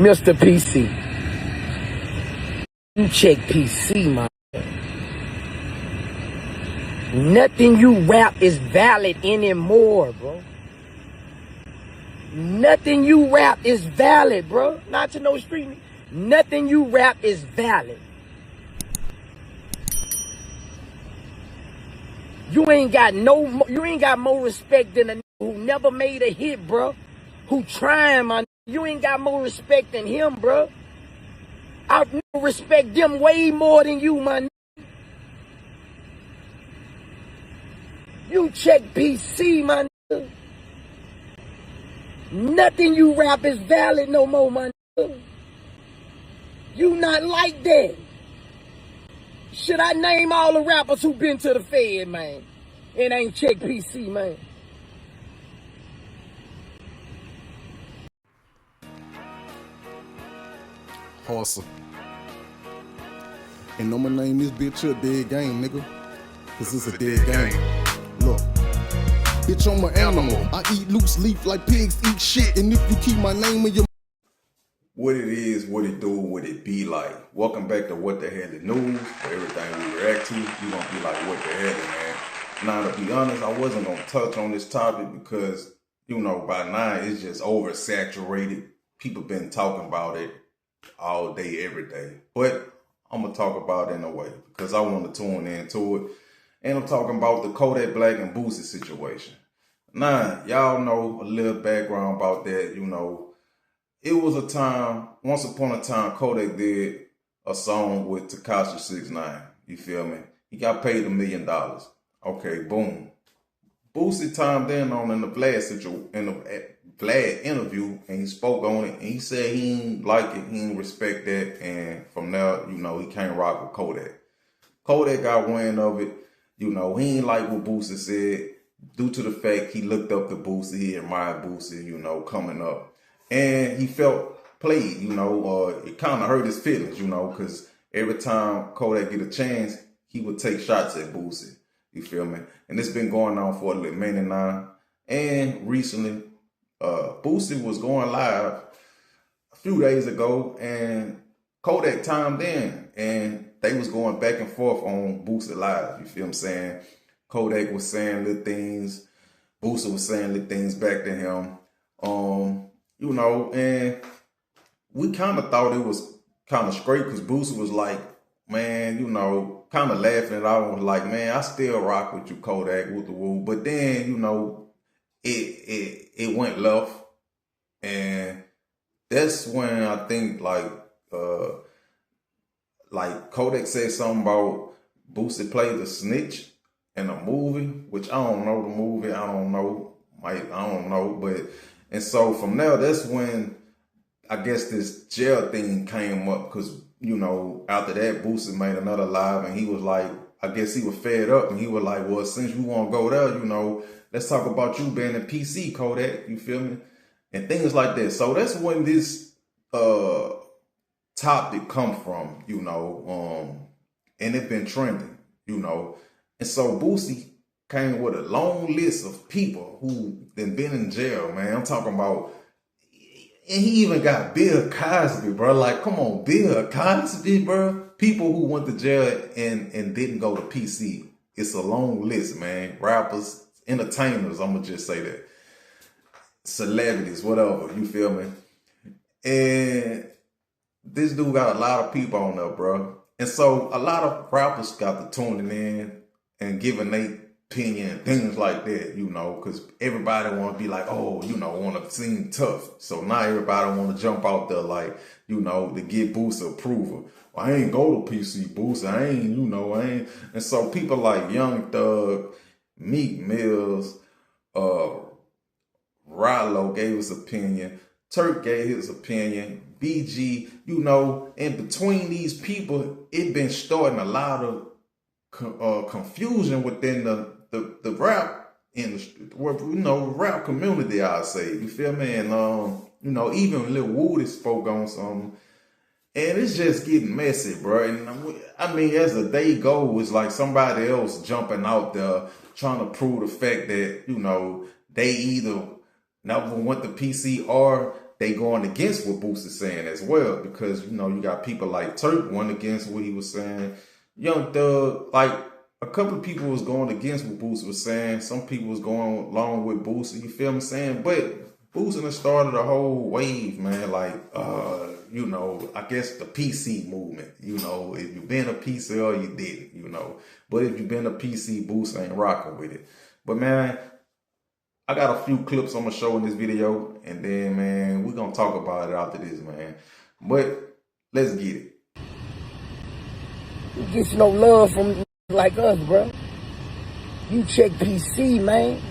Mr. PC, you check PC, man. Nothing you rap is valid anymore, bro. Nothing you rap is valid, bro. Not to no street. Nothing you rap is valid. You ain't got more respect than a nigga who never made a hit, bro. Who trying, man. You ain't got more respect than him, bro. I respect them way more than you, man. You check PC, man. Nothing you rap is valid no more, man. You not like that. Should I name all the rappers who been to the Fed, man? And ain't check PC, man. Hustle. And I'ma name this bitch a dead game, nigga. Cause it's a dead game. Look. Bitch, I'm an animal. I eat loose leaf like pigs eat shit. And if you keep my name in your... What it is, what it do, what it be like. Welcome back to What the Hell is News. For everything we react to, you gonna be like, what the hell, man? Now, to be honest, I wasn't gonna touch on this topic because, you know, by now it's just oversaturated. People been talking about it all day, every day. But I'm gonna talk about it in a way because I want to tune into it. And I'm talking about the Kodak Black and Boosie situation. Now, y'all know a little background about that, you know. It was a time, once upon a time, Kodak did a song with Tekashi 6ix9ine. You feel me? He got paid $1 million. Okay, boom. Boosie timed in on in the Vlad interview, and he spoke on it, and he said he didn't like it, he didn't respect that, and from there, you know, he can't rock with Kodak. Kodak got wind of it, you know, he ain't like what Boosie said, due to the fact he looked up to Boosie, he admired Boosie, you know, coming up. And he felt played, you know, it kind of hurt his feelings, you know, because every time Kodak get a chance, he would take shots at Boosie. You feel me? And it's been going on for a little minute now. And recently, Boosie was going live a few days ago, and Kodak timed in, and they was going back and forth on Boosie Live. You feel what I'm saying? Kodak was saying little things, Boosie was saying little things back to him. You know, and we kind of thought it was kind of straight because Boosie was like, man, you know, kind of laughing it out and was like, man, I still rock with you, Kodak, with the woo. But then, you know, it went left. And that's when I think like Kodak said something about Boosie played the snitch in a movie, which I don't know the movie. I don't know. But... And so from there, that's when I guess this jail thing came up because, you know, after that, Boosie made another live and he was like, I guess he was fed up and he was like, well, since you want to go there, you know, let's talk about you being a PC, Kodak, you feel me? And things like that. So that's when this topic come from, you know, and it been trending, you know. And so Boosie came with a long list of people who been in jail, man. I'm talking about, and he even got Bill Cosby, bro. Like, come on, Bill Cosby, bro. People who went to jail and didn't go to PC. It's a long list, man. Rappers, entertainers, I'm gonna just say that. Celebrities, whatever, you feel me? And this dude got a lot of people on there, bro. And so a lot of rappers got to tuning in and giving their opinion, things like that, you know, because everybody want to be like, oh, you know, want to seem tough. So now everybody want to jump out there like, you know, to get Boosie approval. Well, I ain't go to PC Boosie. I ain't. And so people like Young Thug, Meek Mills, Rallo gave his opinion. Turk gave his opinion. BG, you know, and between these people, it been starting a lot of confusion within the rap industry, you know, rap community, I say, you feel me? And, you know, even Lil Woody spoke on something, and it's just getting messy, bro. And I mean, as the day goes, it's like somebody else jumping out there trying to prove the fact that, you know, they either never went to PC or they going against what Boosie's saying as well, because you know you got people like Turk went against what he was saying. Young Thug, like a couple of people was going against what Boosie was saying. Some people was going along with Boosie. You feel what I'm saying? But Boosie done started a whole wave, man. Like, you know, I guess the PC movement. You know, if you've been a PC or you didn't, you know. But if you've been a PC, Boosie ain't rocking with it. But man, I got a few clips I'm gonna show in this video, and then man, we're gonna talk about it after this, man. But let's get it. You get no love from like us, bro. You check PC, man.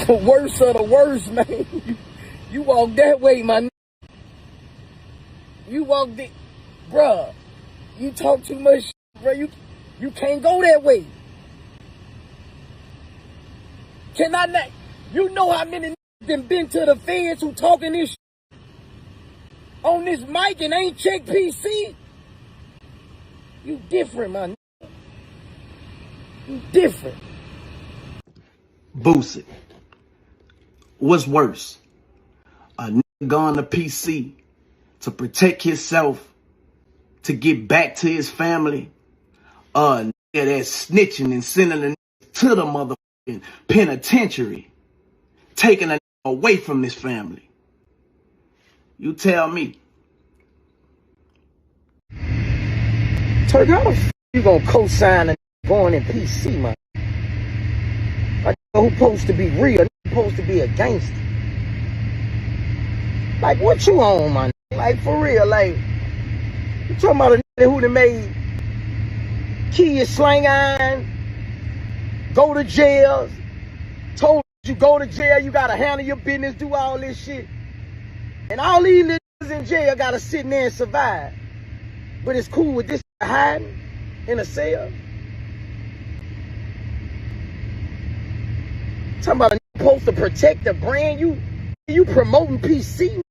The worst of the worst, man. You walk that way, man. You walk the, bruh. You talk too much, bro. You can't go that way. Can I not? You know how many niggas been to the feds who talking this shit on this mic and ain't check PC? You different, man. You different. Boosie. What's worse? A nigga gone to PC to protect himself, to get back to his family. A nigga that's snitching and sending a nigga to the motherfucking penitentiary, taking a nigga away from his family. You tell me. Turk, how the f you gonna co-sign a going in PC, man? Like, who's supposed to be real, supposed to be a gangster? Like, what you on, man? Like, for real, like, you talking about a nigga who done made kids slang iron, go to jail, told you go to jail, you gotta handle your business, do all this shit. And all these niggas in jail gotta sit in there and survive. But it's cool with this hiding in a cell. Talking about a nigga supposed to protect the brand, you promoting PC.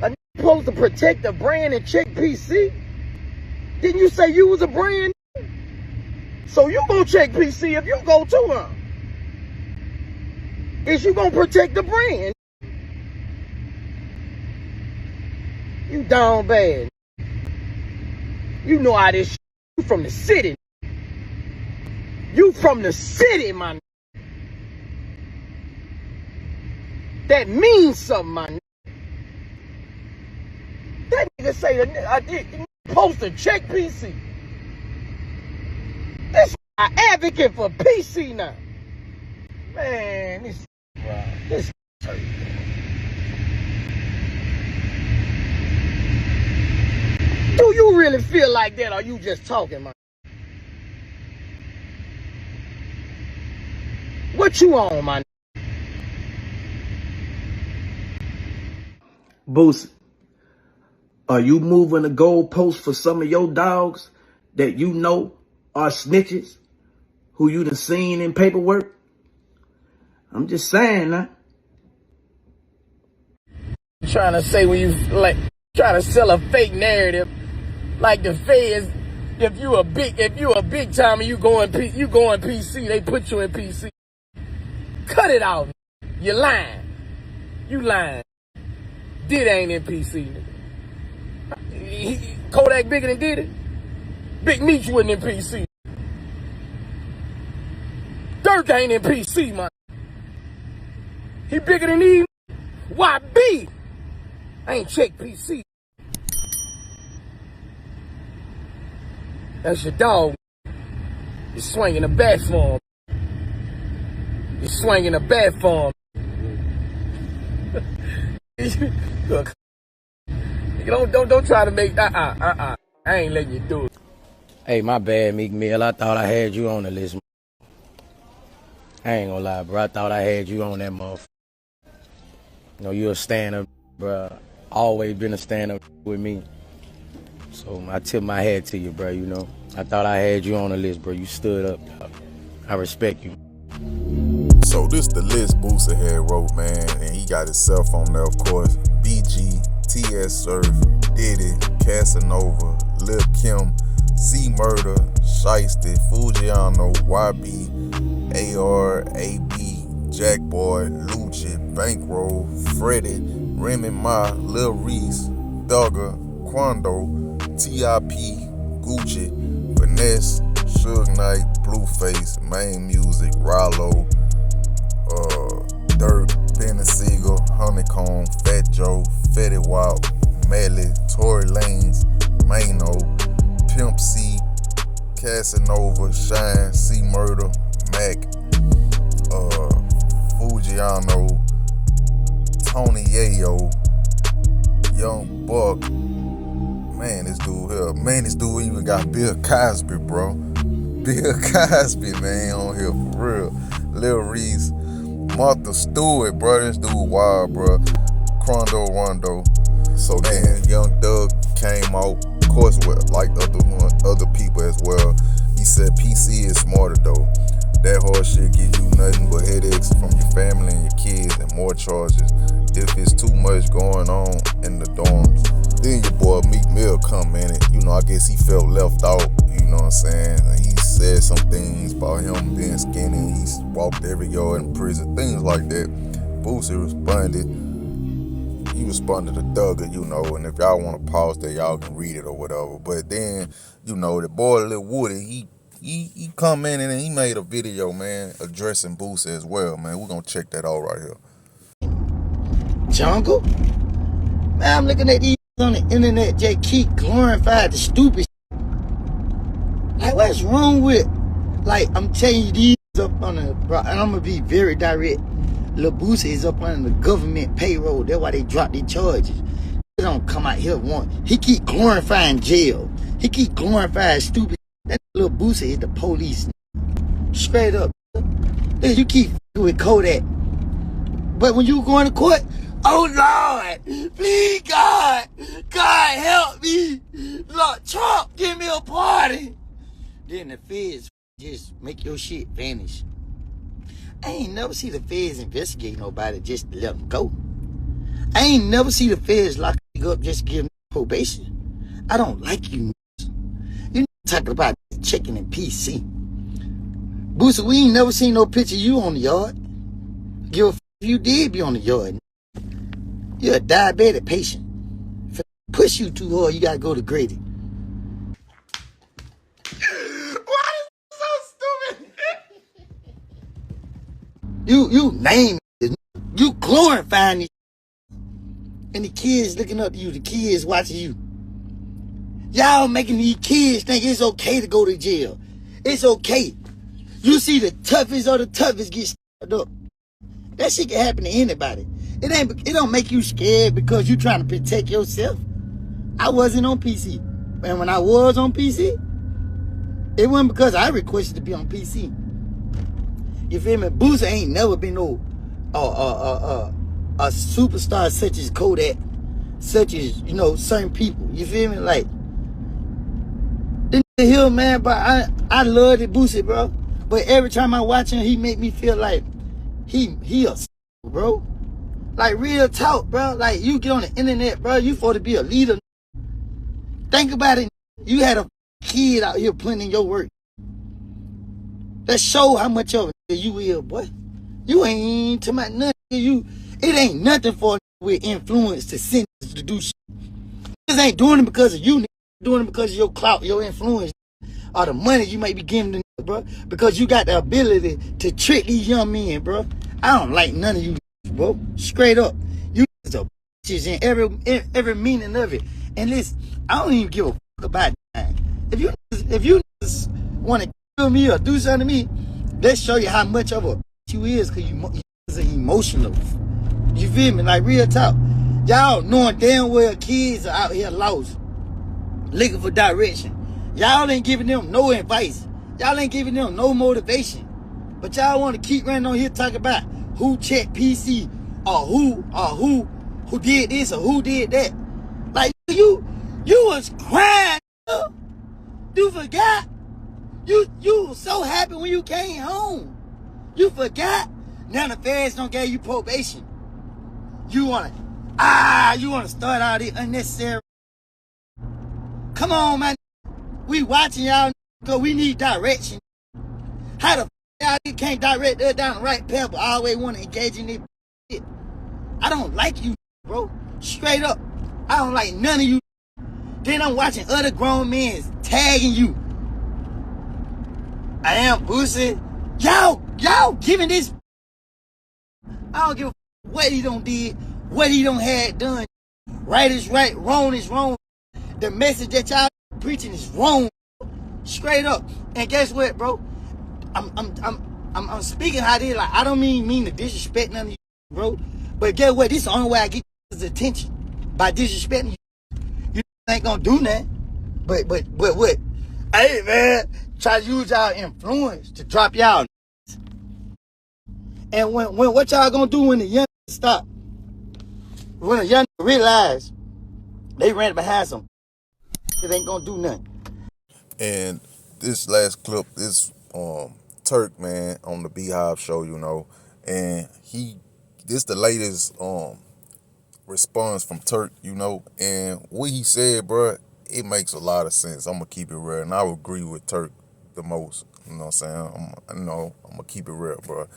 A nigga supposed to protect the brand and check PC. Didn't you say you was a brand? So you gonna check PC if you go to her. Is you gonna protect the brand? You down bad. You know how this shit. You from the city. You from the city, man. That means something, man. That nigga say I did supposed to check PC. This an advocate for PC now. Man, this do you really feel like that, or you just talking, man? What you on, man? Boosie, are you moving the goalpost for some of your dogs that you know are snitches, who you done seen in paperwork? I'm just saying, huh? Trying to say when you like trying to sell a fake narrative, like the feds. If you a big timer, you going PC. They put you in PC. Cut it out. You lying. You lying. Did ain't in PC. Kodak bigger than did it. Big Meech wasn't in PC. Turk ain't in PC, man. He bigger than he. YB ain't check PC. That's your dog. You're swinging a bat for him. You're swinging a bat for him. Look, don't try to make I ain't letting you do it. Hey, my bad, Meek Mill. I thought I had you on the list. I ain't gonna lie, bro. I thought I had you on that motherfucker. You know, you're a stand-up, bro. Always been a stand-up with me. So I tip my hat to you, bro, you know. I thought I had you on the list, bro. You stood up, dog. I respect you. So this the list Boosie had wrote, man, and he got himself on there, of course. BG, TS Surf, Diddy, Casanova, Lil Kim, C Murder, Shiesty, Fujiano, YB, AR, AB, Jack Boy, Lucci, Bankroll, Freddie, Remy Ma, Lil Reese, Thugger, Quando, T.I.P., Gucci, Finesse, Suge Knight, Blueface, Main Music, Rollo, Turk, Penny Siegel, Honeycomb, Fat Joe, Fetty Wap, Melly, Tory Lanez, Mano, Pimp C, Casanova, Shine, C Murder, Mac, Fujiano, Tony Yayo, Young Buck. Man, this dude even got Bill Cosby, bro. Bill Cosby, man, on here for real. Lil Reese, Martha Stewart, bro. This dude wild, bro. Rondo. So then Young Thug came out, of course, with like other people as well. He said PC is smarter though. That hard shit gives you nothing but headaches from your family and your kids and more charges if it's too much going on in the dorms. Then your boy Meek Mill come in it. I guess he felt left out, you know what I'm saying? He said some things about him being skinny. He walked every yard in prison, things like that. Boosie responded. He responded to Thugger, and if y'all want to pause there, y'all can read it or whatever. But then, the boy Lil Woody, he come in and he made a video, man, addressing Boosie as well, man. We're going to check that out right here. Jungle? Man, I'm looking at these on the internet, just keep glorifying the stupid shit. Like, what's wrong with, I'm telling you, these up on the, bro, and I'm going to be very direct. Lil Boosie is up on the government payroll. That's why they dropped their charges. They don't come out here he keep glorifying jail. He keep glorifying stupid. That Lil Boosie is the police. Straight up. Then you keep with Kodak. But when you going to court, oh Lord, please God help me. Lord Trump, give me a party. Then the feds just make your shit vanish. I ain't never see the feds investigate nobody just to let them go. I ain't never see the feds lock you up just to give them probation. I don't like you. You talking about checking in PC. Boosie, we ain't never seen no picture of you on the yard. Give a f if you did be on the yard. You're a diabetic patient. If I push you too hard, you gotta go to Grady. Why is it so stupid? You name it. You glorifying it. And the kids looking up to you. The kids watching you. Y'all making these kids think it's okay to go to jail. It's okay. You see the toughest of the toughest get started up. That shit can happen to anybody. It don't make you scared because you trying to protect yourself. I wasn't on PC. And when I was on PC, it wasn't because I requested to be on PC. You feel me? Boosie ain't never been no a superstar such as Kodak, such as, certain people. You feel me? Like, this hill, man, but I love the Boosie, bro. But every time I watch him, he make me feel like he a bro. Like, real talk, bro. Like, you get on the internet, bro, you for to be a leader. Think about it. You had a kid out here putting in your work. That show how much of it you will, boy. You ain't to my nothing. It ain't nothing for with influence to send to do shit. This ain't doing it because of you. Doing it because of your clout, your influence, or the money you might be giving them, bro. Because you got the ability to trick these young men, bro. I don't like none of you, bro. Straight up, you are bitches in every meaning of it. And listen, I don't even give a fuck about that. If you want to kill me or do something to me, let's show you how much of a bitch you is, because you is emotional. You feel me? Like, real talk. Y'all knowing damn well kids are out here lost, looking for direction. Y'all ain't giving them no advice. Y'all ain't giving them no motivation. But y'all want to keep running on here talking about who checked PC or who did this or who did that. Like, you was crying. You forgot. You was so happy when you came home. You forgot. Now the feds don't give you probation. You wanna start all this unnecessary. Come on, man. We watching y'all because we need direction. How the You can't direct her down the right path, but I always want to engage in this shit. I don't like you, bro. Straight up. I don't like none of you. Then I'm watching other grown men tagging you. I am Boosie. Y'all giving this. I don't give a what he done did, what he done had done. Right is right, wrong is wrong. The message that y'all preaching is wrong. Straight up. And guess what, bro? I'm speaking how they like. I don't mean to disrespect none of you, bro. But guess what? This is the only way I get his attention. By disrespecting you. You ain't gonna do nothing. But what? Hey man, try to use y'all influence to drop y'all. And when what y'all gonna do when the young stop? When the young realize they ran behind some, it ain't gonna do nothing. And this last clip is Turk, man, on the Beehive show, you know, and this the latest response from Turk, you know, and what he said, bro, it makes a lot of sense. I'm gonna keep it real, and I would agree with Turk the most. You know what I'm saying? I'm gonna keep it real, bro.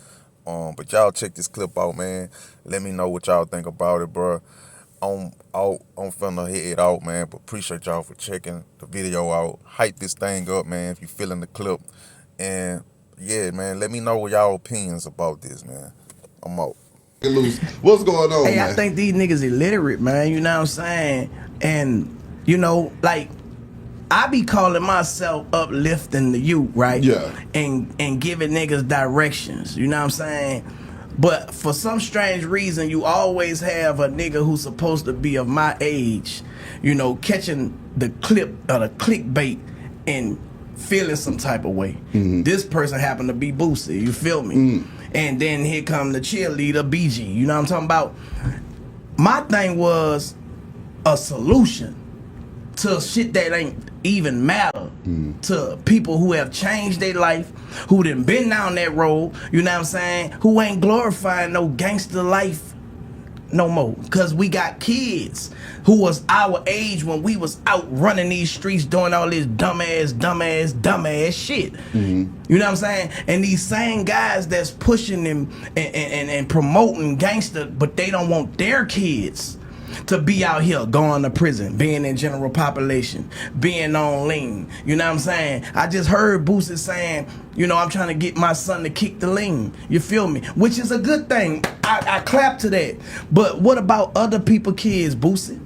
But y'all check this clip out, man. Let me know what y'all think about it, bro. I'm finna head out, man, but appreciate y'all for checking the video out. Hype this thing up, man, if you feeling the clip. And yeah, man, let me know what y'all opinions about this, man. I'm out. What's going on, Hey, man? I think these niggas illiterate, man. You know what I'm saying? And, you know, like, I be calling myself uplifting the youth, right? Yeah. And giving niggas directions. You know what I'm saying? But for some strange reason, you always have a nigga who's supposed to be of my age, you know, catching the clip or the clickbait and feeling some type of way. This person happened to be Boosie, you feel me? And then here come the cheerleader, BG. You know what I'm talking about? My thing was a solution to shit that ain't even matter, to people who have changed their life, who done been down that road, you know what I'm saying, who ain't glorifying no gangster life no more. Cause we got kids who was our age when we was out running these streets doing all this dumbass shit. You know what I'm saying? And these same guys that's pushing them and promoting gangster, but they don't want their kids to be out here going to prison, being in general population, being on lean. You know what I'm saying? I just heard Boosie saying, you know, I'm trying to get my son to kick the lean. You feel me? Which is a good thing. I clap to that. But what about other people kids, Boosie?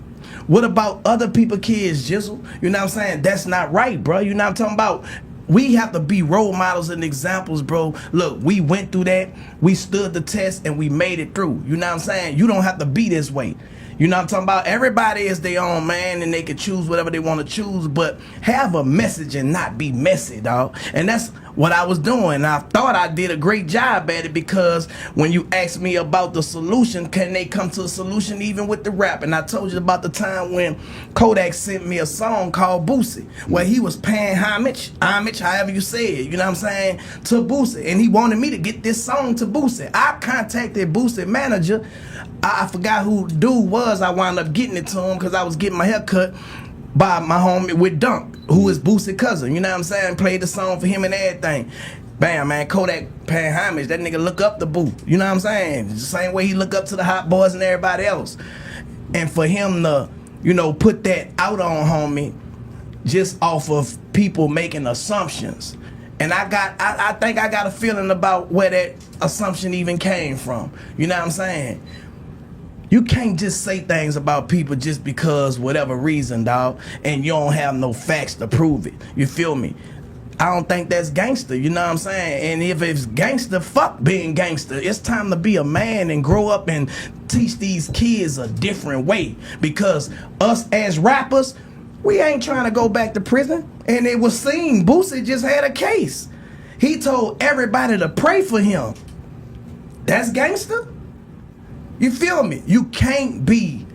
What about other people kids, Jizzle? You know what I'm saying? That's not right, bro. You know what I'm talking about? We have to be role models and examples, bro. Look, we went through that. We stood the test and we made it through. You know what I'm saying? You don't have to be this way. You know what I'm talking about? Everybody is their own man and they can choose whatever they want to choose, but have a message and not be messy, dog. And that's what I was doing. I thought I did a great job at it, because when you asked me about the solution, can they come to a solution even with the rap? And I told you about the time when Kodak sent me a song called Boosie, where he was paying homage, however you say it, you know what I'm saying, to Boosie. And he wanted me to get this song to Boosie. I contacted Boosie manager. I forgot who the dude was. I wound up getting it to him because I was getting my hair cut by my homie with Dunk, who is Boosie's cousin. You know what I'm saying? Played the song for him and everything. Bam, man, Kodak paying homage. That nigga look up the boo. You know what I'm saying? The same way he look up to the Hot Boys and everybody else. And for him to, you know, put that out on homie just off of people making assumptions. And I think I got a feeling about where that assumption even came from. You know what I'm saying? You can't just say things about people just because whatever reason, dog, and you don't have no facts to prove it. You feel me? I don't think that's gangster, you know what I'm saying? And if it's gangster, fuck being gangster. It's time to be a man and grow up and teach these kids a different way. Because us as rappers, we ain't trying to go back to prison. And it was seen, Boosie just had a case. He told everybody to pray for him. That's gangster? You feel me? You can't be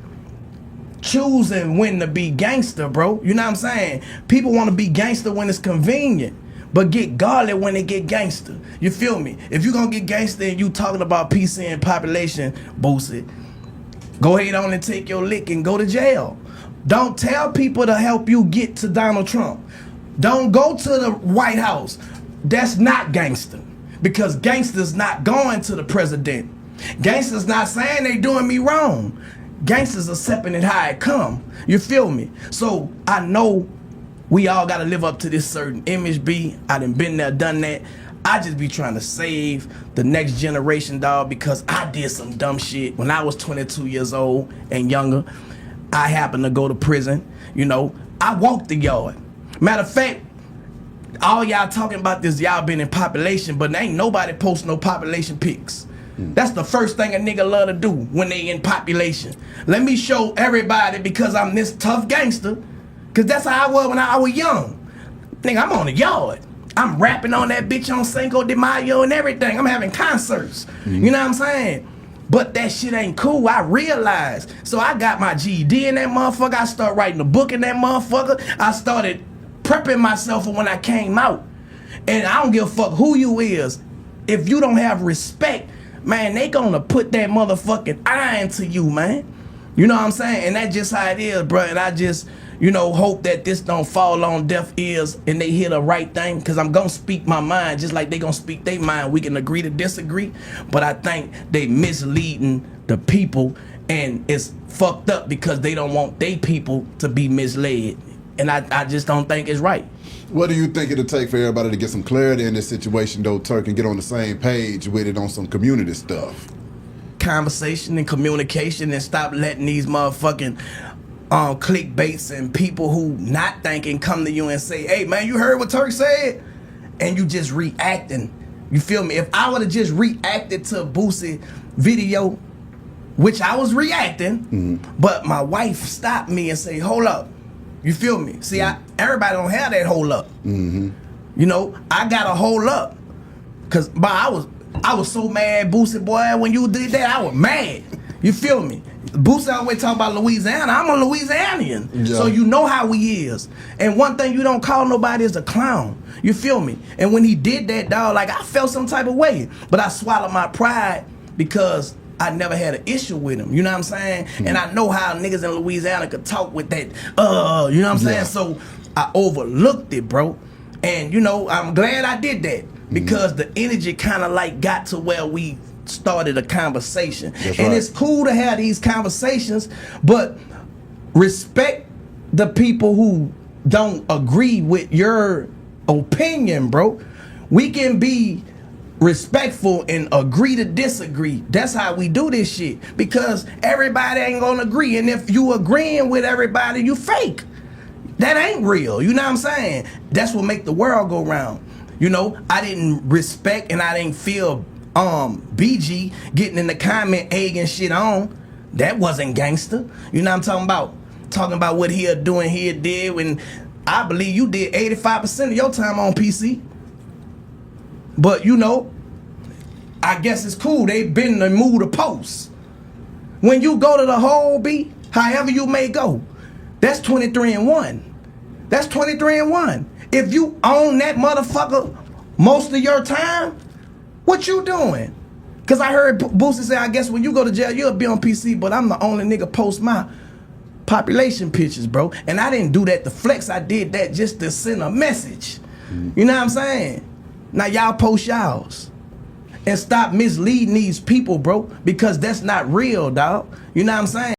choosing when to be gangster, bro. You know what I'm saying? People want to be gangster when it's convenient, but get godly when they get gangster. You feel me? If you gonna get gangster and you talking about PC and population, Boosie, go ahead on and take your lick and go to jail. Don't tell people to help you get to Donald Trump. Don't go to the White House. That's not gangster. because gangsters not going to the president. Gangsters not saying they doing me wrong. Gangsters accepting it how it come. You feel me? So I know we all gotta live up to this certain image. I done been there, done that. I just be trying to save the next generation, dog, because I did some dumb shit when I was 22 years old and younger. I happened to go to prison. You know, I walked the yard. Matter of fact, all y'all talking about this, y'all been in population, but ain't nobody post no population pics. That's the first thing a nigga love to do when they in population. Let me show everybody because I'm this tough gangster, because that's how I was when I was young. Nigga, I'm on the yard. I'm rapping on that bitch on Cinco de Mayo and everything. I'm having concerts. You know what I'm saying? But that shit ain't cool. I realized. So I got my GED in that motherfucker. I started writing a book in that motherfucker. I started prepping myself for when I came out. And I don't give a fuck who you is. If you don't have respect, man, they gonna put that motherfucking iron to you, man. You know what I'm saying? And that's just how it is, bro. And I just, you know, hope that this don't fall on deaf ears and they hear the right thing, because I'm gonna speak my mind just like they gonna speak their mind. We can agree to disagree, but I think they misleading the people, and it's fucked up because they don't want their people to be misled. And I just don't think it's right. What do you think it'll take for everybody to get some clarity in this situation, though, Turk, and get on the same page with it on some community stuff? Conversation and communication, and stop letting these motherfucking clickbaits and people who not thinking come to you and say, hey man, you heard what Turk said? And you just reacting. You feel me? If I would have just reacted to a Boosie video, which I was reacting, but my wife stopped me and say, hold up. You feel me? See, everybody don't have that hold up. You know, I got a hold up. Cause I was so mad, Boosie boy, when you did that, I was mad. You feel me? Boosie always talk about Louisiana. I'm a Louisianian. Yeah. So you know how he is. And one thing you don't call nobody is a clown. You feel me? And when he did that, dog, like I felt some type of way. But I swallowed my pride because I never had an issue with him. You know what I'm saying? And I know how niggas in Louisiana could talk with that, you know what I'm saying? So I overlooked it, bro. And, you know, I'm glad I did that because the energy kind of like got to where we started a conversation. That's and right. It's cool to have these conversations, but respect the people who don't agree with your opinion, bro. We can be respectful and agree to disagree. That's how we do this shit, because everybody ain't gonna agree, and if you agreeing with everybody, you fake. That ain't real. You know what I'm saying? That's what make the world go round. You know, I didn't respect and I didn't feel BG getting in the comment egging shit on. That wasn't gangster. You know what I'm talking about? Talking about what he doing, he did, when I believe you did 85% of your time on PC. But you know, I guess it's cool. They been in the mood to post. When you go to the whole beat, however you may go, that's 23-1. That's 23-1. If you own that motherfucker most of your time, what you doing? Cause I heard Boosie say, I guess when you go to jail, you'll be on PC, but I'm the only nigga post my population pictures, bro. And I didn't do that to flex. I did that just to send a message. You know what I'm saying? Now y'all post y'all's. And stop misleading these people, bro, because that's not real, dog. You know what I'm saying?